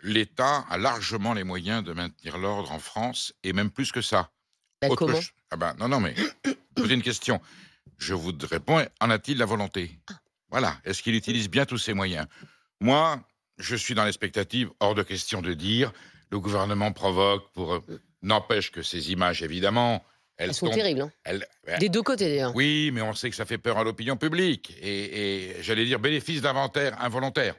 l'État a largement les moyens de maintenir l'ordre en France et même plus que ça. Bah, Autre comment? ch ah ben, non, non, mais posez une question. Je vous réponds, en a-t-il la volonté? Voilà. Est-ce qu'il Mmh. utilise bien tous ses moyens? Moi, je suis dans l'expectative, hors de question de dire: «Le gouvernement provoque pour,» Mmh. n'empêche que ces images, évidemment, elles Elles sont tombent terribles, hein. elles bah, Des 2 côtés, d'ailleurs. oui, mais on sait que ça fait peur à l'opinion publique et j'allais dire bénéfice d'inventaire involontaire.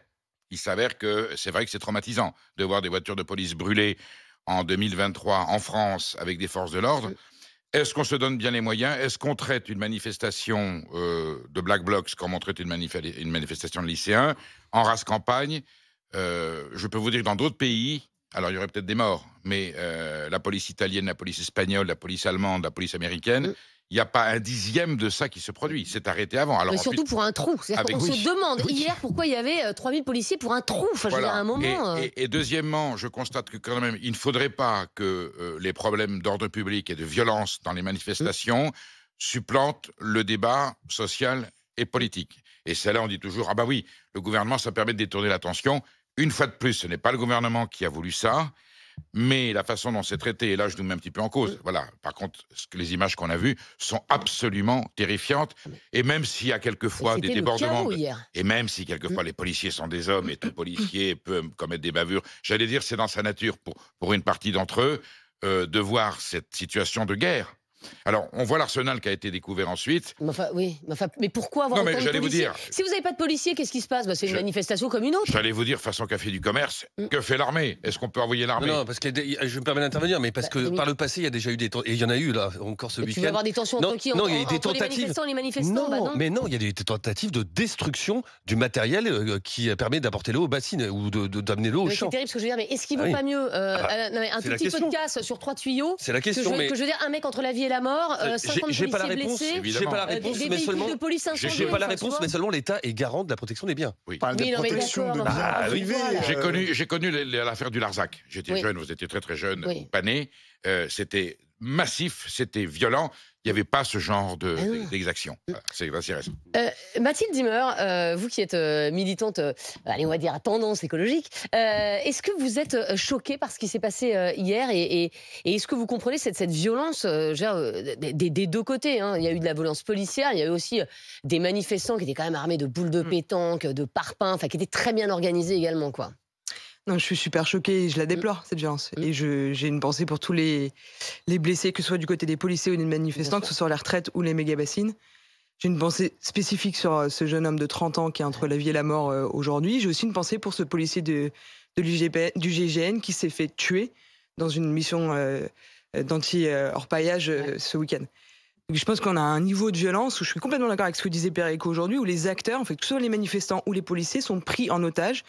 Il s'avère que c'est vrai que c'est traumatisant de voir des voitures de police brûlées en 2023 en France avec des forces de l'ordre. Mmh. Est-ce qu'on se donne bien les moyens? Est-ce qu'on traite une manifestation, de Black Blocs comme on traite une manifestation de lycéens, en race campagne? Je peux vous dire que dans d'autres pays, alors il y aurait peut-être des morts, mais la police italienne, la police espagnole, la police allemande, la police américaine, Mmh. il n'y a pas un dixième de ça qui se produit. C'est arrêté avant. Alors Mais ensuite surtout pour un trou. C'est-à-dire avec qu'on se oui, demande oui. hier pourquoi il y avait, 3 000 policiers pour un trou. Enfin, je veux dire, à Voilà un moment, et deuxièmement, je constate que quand même, il ne faudrait pas que, les problèmes d'ordre public et de violence dans les mmh, manifestations supplantent le débat social et mmh. politique. Et c'est là, on dit toujours: «Ah bah oui, le gouvernement, ça permet de détourner l'attention». Une fois de plus, ce n'est pas le gouvernement qui a voulu ça, mais la façon dont c'est traité, et là, je nous mets un petit peu en Mmh. cause. Voilà. Par contre, les images qu'on a vues sont absolument terrifiantes. Ah mais Et même s'il y a mais quelquefois des c'était le débordements, chaos hier. et même si Mmh. quelquefois les policiers sont des hommes et tout policier peut commettre des bavures, j'allais dire, c'est dans sa nature pour une partie d'entre eux de voir cette situation de guerre. Alors, on voit l'arsenal qui a été découvert ensuite. Mais enfin, oui, mais pourquoi avoir Non, mais autant de j'allais vous policiers? dire, Si vous n'avez pas de policiers, qu'est-ce qui se passe? Bah, c'est une je- manifestation comme une autre. j'allais vous dire, façon café du commerce, Mmh. que fait l'armée? Est-ce qu'on peut envoyer Non, l'armée? non, parce que je me permets d'intervenir, mais parce Bah, que par le passé, il y a déjà eu des et il y en a eu là encore ce mais tu veux week-end. avoir des tensions Non, entre qui? non, il y a eu des Entre les tentatives. manifestants et les manifestants? Bah, Non, non. mais non, il y a des tentatives de destruction du matériel qui permet d'apporter l'eau aux bassines ou d'amener l'eau au Mais c'est champ. terrible ce que je veux dire, mais est-ce qu'il Ah vaut oui. pas mieux, non, mais un C'est tout la petit peu question. de casse sur 3 tuyaux C'est la que question, mais je veux dire un mec entre la vie et la mort, 50 j'ai pas la policiers réponse. blessés, J'ai Évidemment. pas la des réponse, mais véhicules seulement de police incendiés. j'ai pas la Enfin, tu réponse, vois? mais seulement l'État est garant de la protection des biens. Oui. Parle de Oui, non, mais protection d'accord, de mais enfin, biens Bah oui. privés. voilà. J'ai connu l'affaire du Larzac. J'étais Oui. jeune, vous étiez très, très jeune, Oui. pas né. C'était massif, c'était violent. Il n'y avait pas ce genre Ah non. d'exaction. Voilà, c'est voici reste. Mathilde Zimmer, vous qui êtes militante, allez, on va dire à tendance écologique, est-ce que vous êtes choquée par ce qui s'est passé hier et est-ce que vous comprenez cette violence je veux dire, des 2 côtés, hein? Il y a eu de la violence policière, il y a eu aussi des manifestants qui étaient quand même armés de boules de pétanque, de parpaings, enfin qui étaient très bien organisés également, quoi. Non, je suis super choquée et je la Mmh. déplore, cette violence. Mmh. Et j'ai une pensée pour tous les blessés, que ce soit du côté des policiers ou des Bien manifestants, que sûr. ce soit les retraites ou les méga-bassines. J'ai une pensée spécifique sur ce jeune homme de 30 ans qui est entre la vie et la mort aujourd'hui. J'ai aussi une pensée pour ce policier de du GIGN qui s'est fait tuer dans une mission d'anti-orpaillage Ouais. ce week-end. Donc, je pense qu'on a un niveau de violence où je suis complètement d'accord avec ce que disait Perico aujourd'hui, où les acteurs, en fait, que ce soit les manifestants ou les policiers, sont pris en otage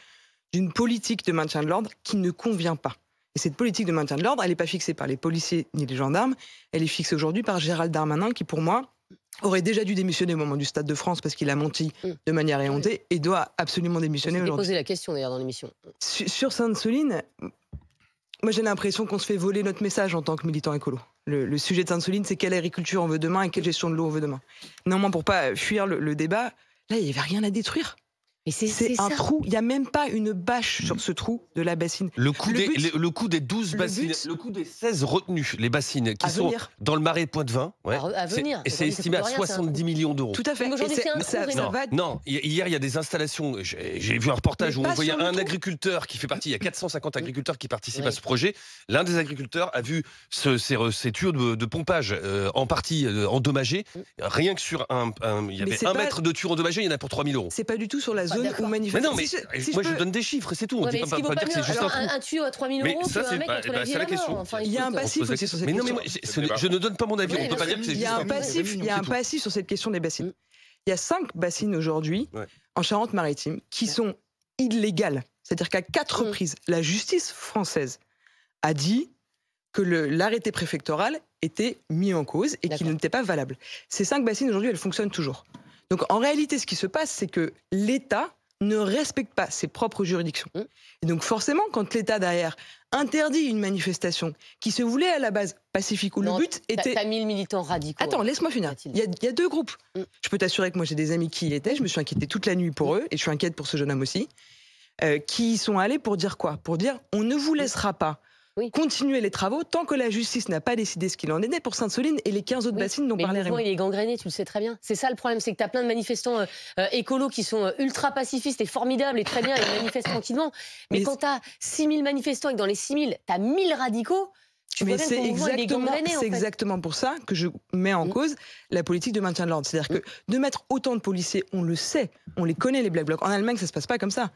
d'une politique de maintien de l'ordre qui ne convient pas. Et cette politique de maintien de l'ordre, elle n'est pas fixée par les policiers ni les gendarmes, elle est fixée aujourd'hui par Gérald Darmanin, qui pour moi aurait déjà dû démissionner au moment du Stade de France parce qu'il a menti Mmh. de manière éhontée et doit absolument On démissionner s'était aujourd'hui. posé la question d'ailleurs dans l'émission. Sur Sainte-Soline, moi j'ai l'impression qu'on se fait voler notre message en tant que militant écolo. Le sujet de Sainte-Soline, c'est quelle agriculture on veut demain et quelle gestion de l'eau on veut demain. Néanmoins, pour pas fuir le débat, là il n'y avait rien à détruire. Mais c'est C'est un ça. trou, il n'y a même pas une bâche sur ce trou de la bassine. Le coût Le but- des 12 le bassines, but- le coût des 16 retenues, les bassines qui À sont venir. dans le marais Pointe-Vin, À venir. et c'est Aujourd'hui, ça estimé à coûte rien, c'est un 70 millions d'euros. Tout à fait. Mais aujourd'hui, Et c'est un ça, trou, ça Non, va. non, hier il y a des installations. J'ai vu un reportage Mais où on pas voyait sur le un tour. agriculteur qui fait partie. Il y a 450 agriculteurs qui participent Oui. à ce projet. L'un des agriculteurs a vu ces tuyaux de pompage en partie endommagés. Rien que sur il y Mais avait c'est 1 pas- mètre de tuyau endommagé, il y en a pour 3 000 euros. C'est pas du tout sur la Pas zone d'accord. où Mais manifeste. non, mais Si moi je je peux- donne des chiffres, c'est tout. On Ouais, dit mais est-ce qu'il vaut pas pas dire que mieux c'est juste un alors trou. un tuyau à 3 000 Mais euros ça, qu'un c'est mec pas- entre bah, la vie et c'est la la mort? question. Enfin, Il y a un écoute, passif Pose la aussi sur cette Mais non, mais question. moi, je ne donne pas mon avis. Oui, On ne peut bien pas sûr. dire que c'est Il y juste a un un trou. passif, il y a un C'est tout. passif sur cette question des bassines. Mm. Il y a 5 bassines aujourd'hui Ouais. en Charente-Maritime qui sont illégales. C'est-à-dire qu'à 4 Mm. reprises, la justice française a dit que l'arrêté préfectoral était mis en cause et qu'il D'accord. n'était pas valable. Ces 5 bassines aujourd'hui, elles fonctionnent toujours. Donc en réalité, ce qui se passe, c'est que l'État ne respecte pas ses propres juridictions. Mm. Et donc forcément, quand l'État derrière interdit une manifestation qui se voulait à la base pacifique, où Non, le but était... T'as 1000 militants radicaux. Attends, laisse-moi finir. Mathilde. Il y a 2 groupes. Mm. Je peux t'assurer que moi j'ai des amis qui y étaient. Je me suis inquiétée toute la nuit pour eux et je suis inquiète pour ce jeune homme aussi. qui y sont allés pour dire quoi? Pour dire on ne vous laissera pas continuer les travaux tant que la justice n'a pas décidé ce qu'il en est pour Sainte-Soline et les 15 autres bassines dont parlait Raymond. Le mouvement, il est gangréné, tu le sais très bien. C'est ça le problème, c'est que tu as plein de manifestants écolos qui sont ultra pacifistes et formidables et très bien, ils manifestent tranquillement. Mais quand tu as 6000 manifestants et que dans les 6000, tu as 1000 radicaux, mais c'est exactement pour ça que je mets en cause la politique de maintien de l'ordre. C'est-à-dire que de mettre autant de policiers, on le sait, on les connaît les Black Blocs. En Allemagne, ça se passe pas comme ça.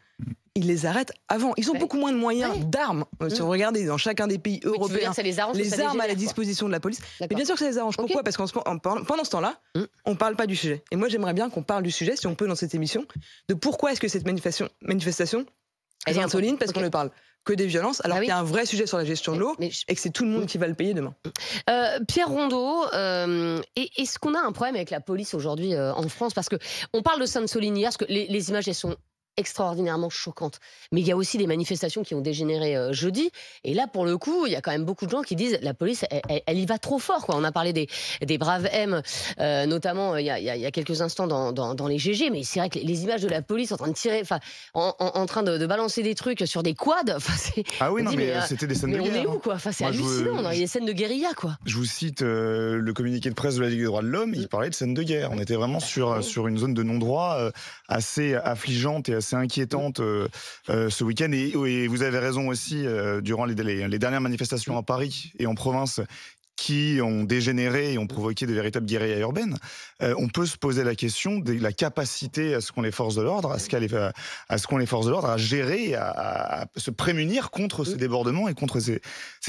Ils les arrêtent avant. Ils ont beaucoup moins de moyens d'armes. Si vous regardez dans chacun des pays européens, ça les arrange, les armes à la disposition de la police. Mais bien sûr que ça les arrange. Pourquoi? Parce que pendant ce temps-là, on parle pas du sujet. Et moi, j'aimerais bien qu'on parle du sujet, si on peut, dans cette émission, de pourquoi est-ce que cette manifestation est Sainte-Soline, parce qu'on ne parle que des violences, alors qu'il y a un vrai sujet sur la gestion de l'eau et que c'est tout le monde qui va le payer demain. Pierre Rondeau, est-ce qu'on a un problème avec la police aujourd'hui en France? Parce qu'on parle de Sainte-Soline hier, parce que les images, elles sont extraordinairement choquantes. Mais il y a aussi des manifestations qui ont dégénéré jeudi. Et là, pour le coup, il y a quand même beaucoup de gens qui disent la police, elle y va trop fort, quoi. On a parlé des braves M, notamment il y a quelques instants dans les GG. Mais c'est vrai que les images de la police en train de tirer, en train de balancer des trucs sur des quads. Ah oui, non, mais c'était des scènes de guerre. On est où, quoi? C'est hallucinant. Il y a des scènes de guérilla, quoi. Je vous cite le communiqué de presse de la Ligue des droits de l'homme. Il parlait de scènes de guerre. On était vraiment sur une zone de non-droit assez affligeante et assez inquiétante ce week-end. Et vous avez raison aussi, durant les dernières manifestations à Paris et en province, qui ont dégénéré et ont provoqué de véritables guérillas urbaines, on peut se poser la question de la capacité à ce qu'ont les forces de l'ordre, à gérer, à se prémunir contre ces débordements et contre ces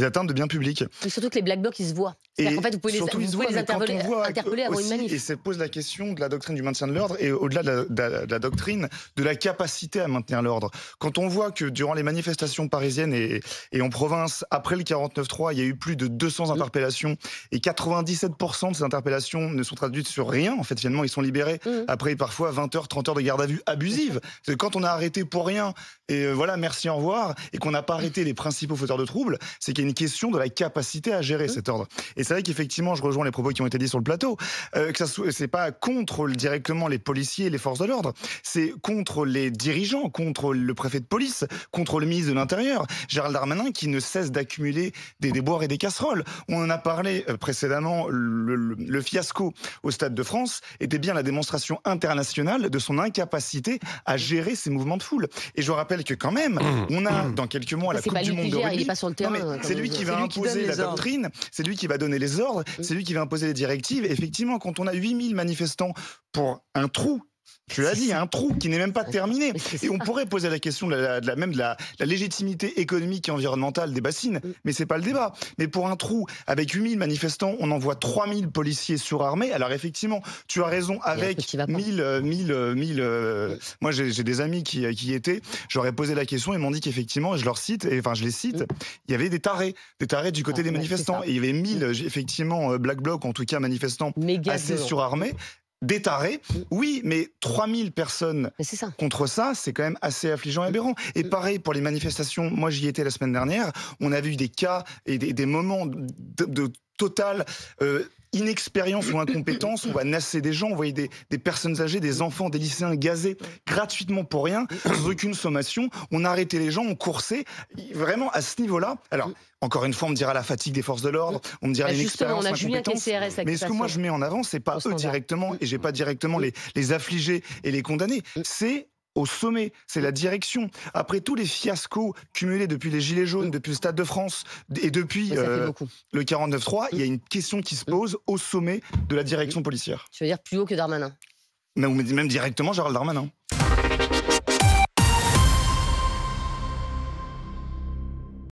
atteintes de biens publics. Et surtout que les Black Blocs, ils se voient. En fait, vous pouvez les interpeller avant une manif. Et ça pose la question de la doctrine du maintien de l'ordre et au-delà de la doctrine, de la capacité à maintenir l'ordre. Quand on voit que durant les manifestations parisiennes et en province, après le 49.3, il y a eu plus de 200 interpellations et 97% de ces interpellations ne sont traduites sur rien. En fait, finalement, ils sont libérés après parfois 20 heures, 30 heures de garde à vue abusive. Quand on a arrêté pour rien et voilà, merci, au revoir, et qu'on n'a pas arrêté les principaux fauteurs de troubles, c'est qu'il y a une question de la capacité à gérer cet ordre. Et c'est vrai qu'effectivement, je rejoins les propos qui ont été dits sur le plateau, que c'est pas contre directement les policiers et les forces de l'ordre, c'est contre les dirigeants, contre le préfet de police, contre le ministre de l'Intérieur, Gérald Darmanin, qui ne cesse d'accumuler des déboires et des casseroles. On en a parlé précédemment, le fiasco au Stade de France était bien la démonstration internationale de son incapacité à gérer ces mouvements de foule. Et je rappelle que quand même, on a dans quelques mois la Coupe du Monde de rugby. Il est pas sur le terrain. C'est lui qui va imposer la doctrine, c'est lui qui va donner les ordres, c'est lui qui va imposer les directives. Effectivement, quand on a 8000 manifestants pour un trou, je l'ai dit, un trou qui n'est même pas terminé. Et on pourrait poser la question de la légitimité économique et environnementale des bassines, mais c'est pas le débat. Mais pour un trou, avec 8000 manifestants, on envoie 3000 policiers surarmés. Alors effectivement, tu as raison, avec 1000... moi, j'ai des amis qui y étaient. J'aurais posé la question, ils m'ont dit qu'effectivement, je les cite, il y avait des tarés du côté des manifestants. Et il y avait 1000, effectivement, Black Bloc, en tout cas manifestants assez surarmés. Des tarés, oui, mais 3000 personnes contre ça, c'est quand même assez affligeant et aberrant. Et pareil pour les manifestations, moi j'y étais la semaine dernière, on a vu des cas et des moments de totale inexpérience ou incompétence, on va nasser des gens, on voyait des personnes âgées, des enfants, des lycéens gazés gratuitement pour rien, sans aucune sommation, on arrêtait les gens, on coursait, vraiment à ce niveau-là. Alors, encore une fois, on me dira la fatigue des forces de l'ordre, on me dira l'inexpérience, l'incompétence. Mais ce que moi je mets en avant, c'est pas eux directement, et j'ai pas directement les affligés et les condamnés, c'est au sommet, c'est la direction. Après tous les fiascos cumulés depuis les Gilets jaunes, depuis le Stade de France et depuis le 49.3, il y a une question qui se pose au sommet de la direction policière. Tu veux dire plus haut que Darmanin? Même directement Gérald Darmanin.